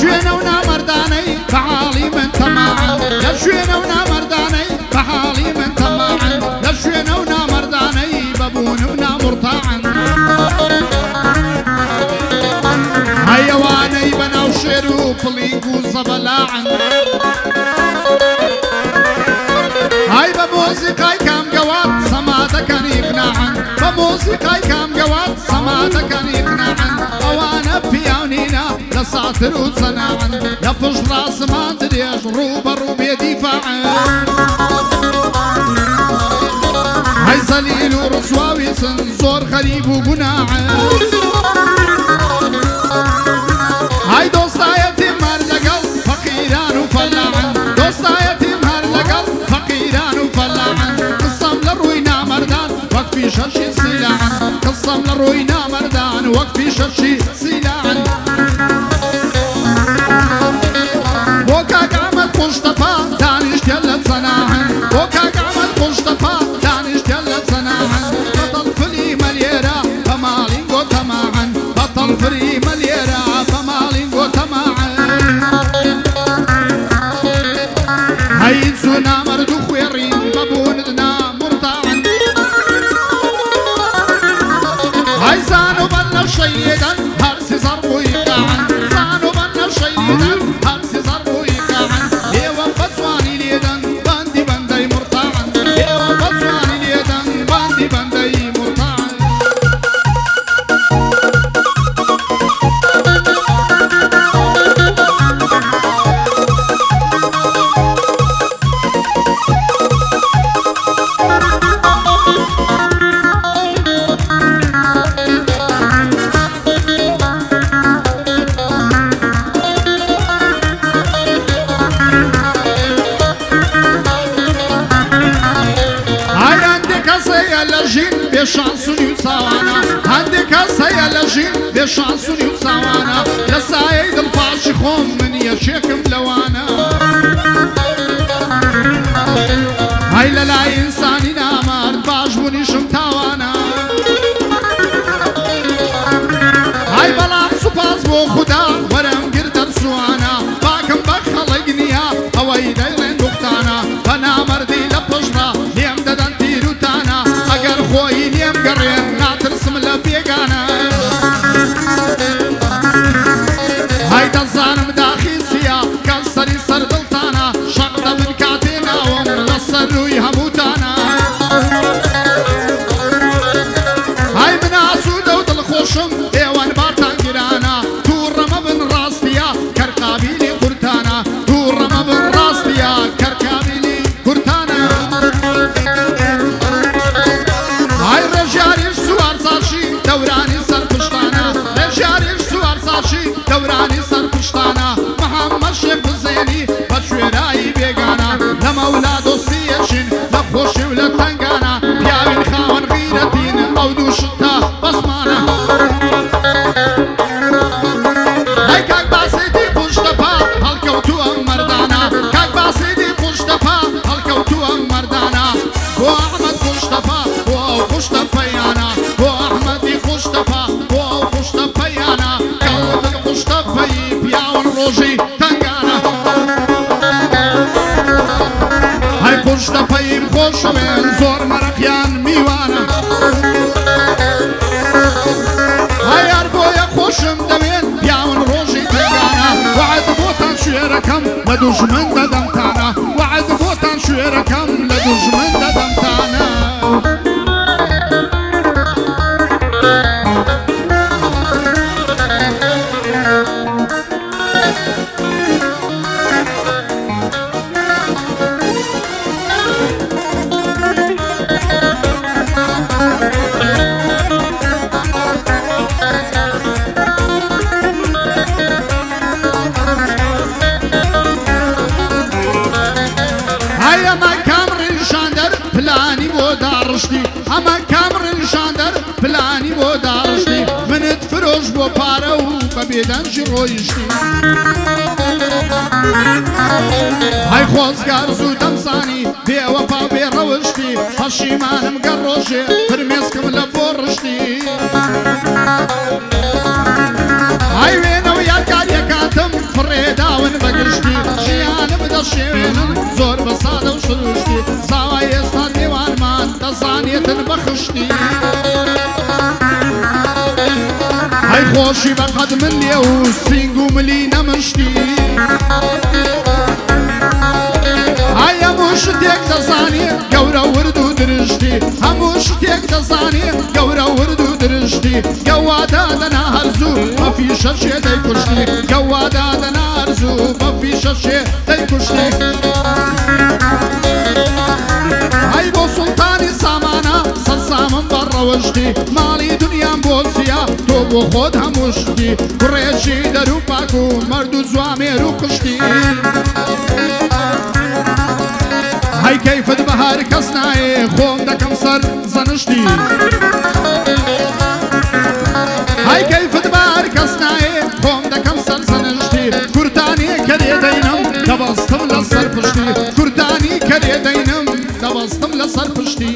لشوينونا مرداني بحالي من تماعا لشوينونا مرداني بحالي من تماعا لشوينونا مرداني ببونونا مرتاعا حيواني بناو شيرو فليقو زبلاعا هاي بموسيقى كام قوات سماتك يقناعا بموسيقى كام قوات سماتك يقناعا وانا بيانينا لساتر وصناعا يفش راس ما دريش روبا روبي دفاعا هاي زليل ورسواوي سنزور غريب وقناعا هاي دوستا يتيم هرلقل فقيران وفلاعا دوستا يتيم هرلقل فقيران وفلاعا قصم للروينا مردان وقفي شرشي سلاعا قصم للروينا مردان وقفي شرشي سلاعا وكاك عمل مصطفى دانش جلت صناعا وكاك عمل مصطفى دانش جلت صناعا بطل فري مليرة فمالينغو تماعا بطل فري مليرة فمالينغو تماعا هاي سونا مردو خويرين ببوندنا مرتاعا هاي زانو بنا شيدا هرسي ضربو يقاعا زانو بنا شيدا هرسي ضربو يقاعا ايوا بطواني ليدا باندي باندي مرتاعا ايوا بطواني ليدا باندي باندي مرتاعا بشانسوني وصاوانا عندك هسه لجين بشانسوني وصاوانا لسايد الفاشي خوم من يشيك ملوانا هاي لا انساني نامار باجبوني شمتاوانا هاي بلام سوباز بو خدا ورم قردر سوانا باكم بخلقنيا هواي دايلين دختانا فانا مردي لبجرا ليم ددن تيروتانا اگر خوي ليم قرين ناترسم لبيقانا هاي تظالم داخل سيا كسري سردلتانا شقدا من كاتينا ومغسروا يهموتانا هاي من عسودة وتلخوشم ايوان بارتان قرانا تور رمى من راستيا كرقابيلي قرتانا تور رمى من راستيا كرقابيلي قرتانا هاي رجالي سوار ساشي دوراني سر پشتانا رجالي سوار ساشي دوراني سر پشتانا محمد شيخ حسيني بشويراي بيغانا لما اولادو سيشين لخوشي ولا تنقانا بياوين خاون غيرتين او دوشتا بسمانا هاي كاك باسيدي پشتپا هلكوتو مردانا كاك باسيدي پشتپا هلكوتو مردانا بو احمد پشتپا بو پشتپيانا بو احمدي پشتپا بو پشتپيانا قلب پشتپي بياون روجي تنقانا هاي پشتپي خوشوين زور مرقيان ميوانا هاي اربويا خوشم دوين بياون روجي تنقانا وعد بوتان شويركم لدوش من ددمتانا وعد بوتان شويركم لدوش من ددمتانا اما كامرن شاندر پلانی بو دارشتی منت فروش بو پاره و ببیدن جرویشتی های خوزگار زودم سانی بی وفا بی روشتی پشیمانم گروشه فرمیسکم لفورشتی های وینو یادگار یکاتم فره گشتی ژیانم دەشێوێنن زۆر بە سادە و شروشتی زاوای ئێستا دێوانمان دەزانێتن بەخشتی ئەی خۆشی بەقەد من لێ و سینگ و ملی نەمشتی ئەی هەموو شتێک دەزانێ گەورە ورد و درشتی هەموو شتێک دەزانێ گەورە ورد و درشتی گەوادا دەنا هەرزوو بە فیشەشێ دەیکوشتی گەوادا دەنا هەرزوو بە فیشەشێ دەیکوشتی ئەی بۆ سوڵتانی سامانە سەرسامم بەڕەوەشتی ماڵی دنیام بۆ چیە تۆ بۆ خۆت هەموو شتی کوڕێکی دەرو پاک و مەرد و جوامێر و کشتی هەی کەیفت بە هەر کەس نایێ خۆم دەکەم سەر زەنشتی هەی کەیفت بە هەر کەس نایێ خۆم دەکەم سەر زەنشتی کورتانی کە لێدەینم دەبەستم لەسەر پشتی کورتانی کە لێدەینم دەبەستم لەسەر پشتی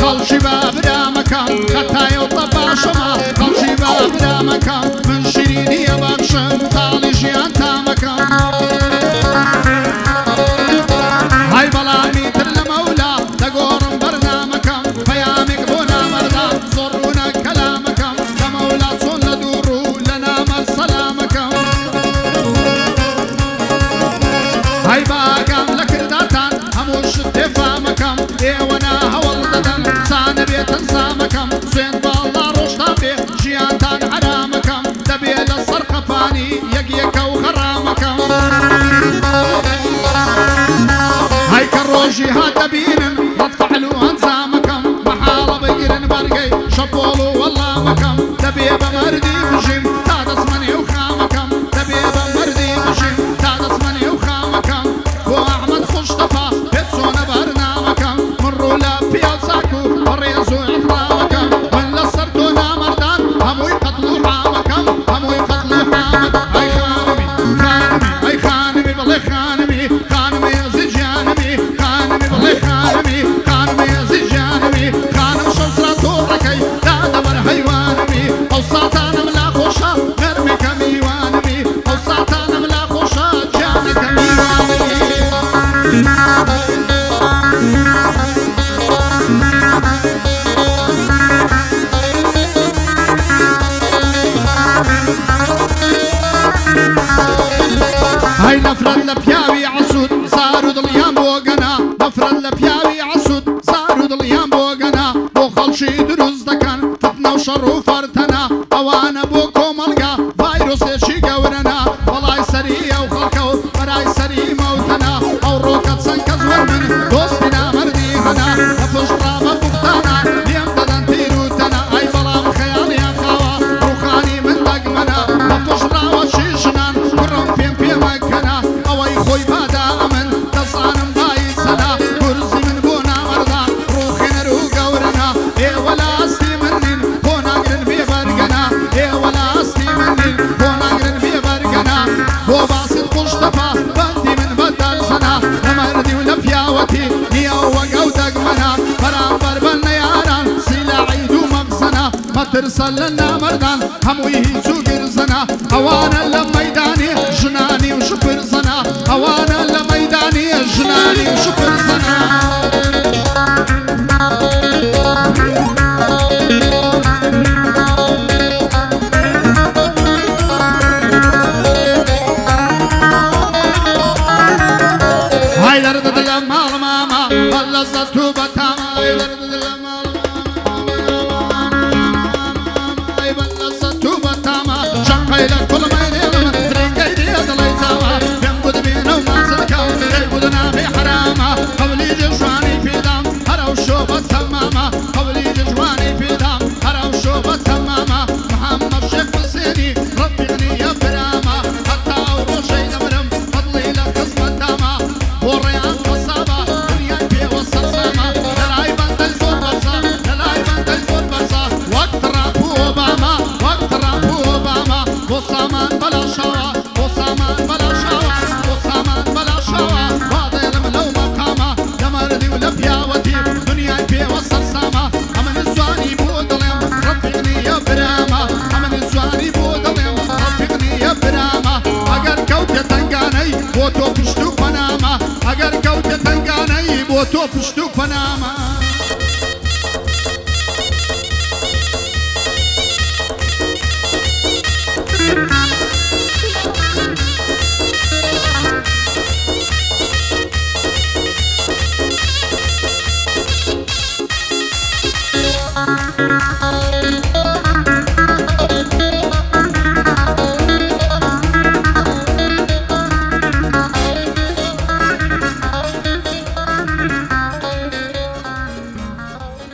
خەڵکی بە برامەکەم خەتایە و تەباشەمە خەڵکی بە برامەکەم من شیرینیە بەخشم تاڵی ژیان تامەکەم هەی بەڵامی تر لە مەولا دەگۆڕم بەرنامەکەم پەیامێک بۆ نامەردا زۆر ڕوونە کەلامەکەم کە مەولا چۆن لە دوو ڕوو لە نامە سەلامەکەم هەی باگام لە کرداتان هەموو شت تێفامەکەم ئێوە هەوڵ دەدەن سانە بێتن سامەکەم سوێن باڵا ڕۆژتا بێ ژیانتان حرامەکەم دەبێ لە سەر قەپانی یەکیەکە و خەرامەکەم هەی کە ڕۆژی هات دەبینن ڕەتفەعل و ئەنجامەکەم بەحاڵە بگرن بەرگەی شەپۆڵ و وەڵامەکەم دەبێ بە مەردی بژیم تا دەسمەنێ و خامەکەم دەبێ بە مەردی بژیم تا دەسمەنێ و خامەکەم بۆ ئەحمەد خوشتەپا پێت چۆنە بەرنامەکەم من ڕوو لە پیاچاک و بەڕێز و ئیحرامەکەم من لەسەر تۆ نامەردان هەمووی قەتڵ و حامەکەم هەمووی قەتڵ و حامەکەم ئەی خانمی خانمی ئەی خانمی بڵێ خانمی خانمی زیجانمی خانمی بڵێ خانمی خانمی زیجانمی خانم شەسرە تۆڕەکەی دادەبەر هەیوانمی ئەو ساتانم لا خۆشە نەرمێکە میوانمی ئەو ساتانم لا خۆشە جانەکە میوانمی هەی نەفرەت لە پیاوی عەسوود زار و دڵیان بۆ گەنا نەفرەت لە پیاوی عەسوود زار و دڵیان بۆ گەنا بۆ خەڵکی دروست دەکەن فتنە و شەڕ و فەرتەنا ئەوانە بۆ کۆمەڵگا ڤایرۆسێکی گەورەنا بەڵای سەری ئەو خەڵکە و بەرای سەری مەوتەنا ئەو ڕۆکە چەند کەس وەرمن دۆستی نامەردی هەنا لە پشت ڕامە بوختانە لێم دەدەن پیر و تەنە ئەی بەڵام خەیاڵیان خاوە ڕووخانی من دەگمەنە لە پشت ڕاوەشی ژنان کوڕم پێم پێمەکەنا ئەوەی خۆی بادا ئەمن دەزانم بای سەنا گورزی من بۆ نامەردان ڕووخێنەر و گەورەنا ئێوە لە ئەستی منین بۆ ناگرن بێبەرگەنا ئێوە لە ئەستی منین بۆ ناگرن بێبەرگەنا بۆ باست خوشتەپا بەندی من بەدەرزەنا لە مەردی و لە پیاوەتی نییە وەگە و دەگمەنا بەرامبەر بە نەیاران سیلاعی دوو مەغزەنا مەترسە لە نامەردان هەمووی هیچ و گرزەنا ئەوانە لە مەیدانی ژنانی و شپرزەنا ئەوانە لە مەیدانی ژنانی و شپرزەنا هەی دەردە لە ماڵ ماما بە لەزەت و بەتاما هەی دەردە لە ماڵ هەی بە لەزەت و بەتاما شەقەی لە کوڵمەی من درێنگەی دێ دڵی چاوە پێم گوت بێنە و مازنکە دەی گوت نابێ حرامە هەولی جوانی پێدام هەرەو شۆ بە تەمامە هەولی جوانی پێدام هەرەو شۆ بە تەمامە محەممەد شێخ حوسێنی ڕەبی غنیە برامە هەتا ئەو ڕۆژەی دەمرم فەضلی لە خزمەتامە بۆ ڕێیان قەسابە دنیای پێوە سەرسامە لەلای بەندەی زۆر بۆ تۆ پشت و پەنامە ئەگەر کەوتە تەنگانەی بۆ تۆ پشت و پەنامە